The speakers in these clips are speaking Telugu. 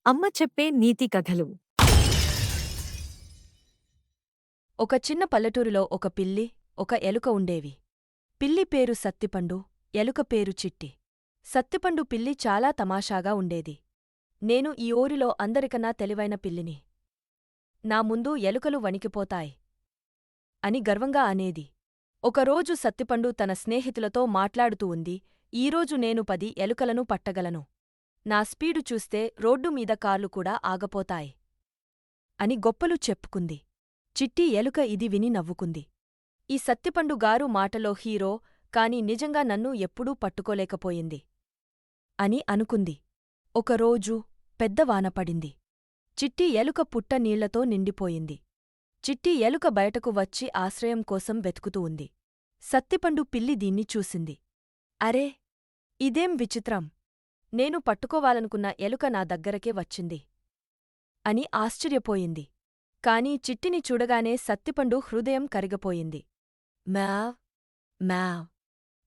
అమ్మ చెప్పే నీతి కథలు. ఒక చిన్న పల్లెటూరిలో ఒక పిల్లి, ఒక ఎలుక ఉండేవి. పిల్లి పేరు సత్తిపండు, ఎలుక పేరు చిట్టి. సత్తిపండు పిల్లి చాలా తమాషాగా ఉండేది. నేను ఈ ఊరిలో అందరికన్నా తెలివైన పిల్లిని. నా ముందు ఎలుకలు వణికిపోతాయి అని గర్వంగా అనేది. ఒకరోజు సత్తిపండు తన స్నేహితులతో మాట్లాడుతూ ఉంది, ఈరోజు నేను 10 ఎలుకలను పట్టగలను. నా స్పీడు చూస్తే రోడ్డు మీద కార్లు కూడా ఆగపోతాయి అని గొప్పలు చెప్పుకుంది. చిట్టి ఎలుక ఇది విని నవ్వుకుంది. ఈ సత్తిపండు గారు మాటలో హీరో, కాని నిజంగా నన్ను ఎప్పుడూ పట్టుకోలేకపోయింది అని అనుకుంది. ఒకరోజు పెద్ద వాన పడింది. చిట్టి ఎలుక పుట్ట నీళ్లతో నిండిపోయింది. చిట్టి ఎలుక బయటకు వచ్చి ఆశ్రయం కోసం వెతుకుతూ ఉంది. సత్తిపండు పిల్లి దీన్ని చూసింది. అరే, ఇదేం విచిత్రం! నేను పట్టుకోవాలనుకున్న ఎలుక నా దగ్గరకే వచ్చింది అని ఆశ్చర్యపోయింది. కాని చిట్టిని చూడగానే సత్తిపండు హృదయం కరిగపోయింది. మ్యావ్ మ్యావ్,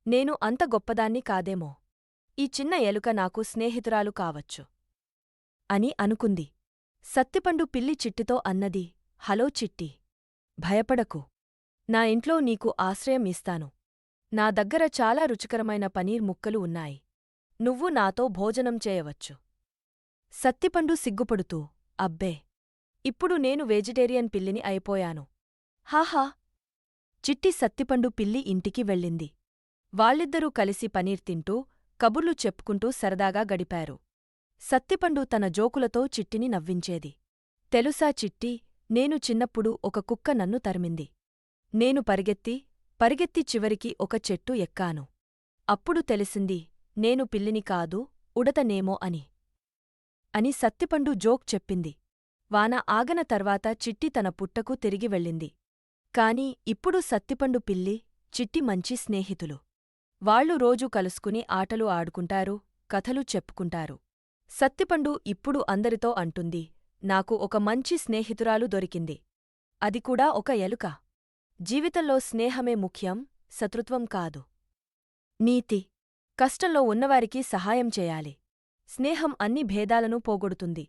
నేను అంత గొప్పదాన్ని కాదేమో. ఈ చిన్న ఎలుక నాకు స్నేహితురాలు కావచ్చు అని అనుకుంది. సత్తిపండు పిల్లి చిట్టితో అన్నది, హలో చిట్టి, భయపడకు. నా ఇంట్లో నీకు ఆశ్రయం ఇస్తాను. నా దగ్గర చాలా రుచికరమైన పనీర్ ముక్కలు ఉన్నాయి. నువ్వు నాతో భోజనం చేయవచ్చు. సత్తిపండు సిగ్గుపడుతూ, అబ్బే, ఇప్పుడు నేను వెజిటేరియన్ పిల్లిని అయిపోయాను. హాహా. చిట్టి సత్తిపండు పిల్లి ఇంటికి వెళ్ళింది. వాళ్ళిద్దరూ కలిసి పనీర్ తింటూ, కబుర్లు చెప్పుకుంటూ సరదాగా గడిపారు. సత్తిపండు తన జోకులతో చిట్టిని నవ్వించేది. తెలుసా చిట్టి, నేను చిన్నప్పుడు ఒక కుక్క నన్ను తరిమింది. నేను పరిగెత్తి చివరికి ఒక చెట్టు ఎక్కాను. అప్పుడు తెలిసింది, నేను పిల్లిని కాదు, ఉడతనేమో అని సత్తిపండు జోక్ చెప్పింది. వాన ఆగన తర్వాత చిట్టి తన పుట్టకు తిరిగి వెళ్ళింది. కాని ఇప్పుడు సత్తిపండు పిల్లి, చిట్టి మంచి స్నేహితులు. వాళ్ళు రోజూ కలుసుకుని ఆటలు ఆడుకుంటారు, కథలు చెప్పుకుంటారు. సత్తిపండు ఇప్పుడు అందరితో అంటుంది, నాకు ఒక మంచి స్నేహితురాలు దొరికింది. అది కూడా ఒక ఎలుక. జీవితంలో స్నేహమే ముఖ్యం, శత్రుత్వం కాదు. నీతి: కష్టంలో ఉన్నవారికి సహాయం చేయాలి. స్నేహం అన్ని భేదాలను పోగొడుతుంది.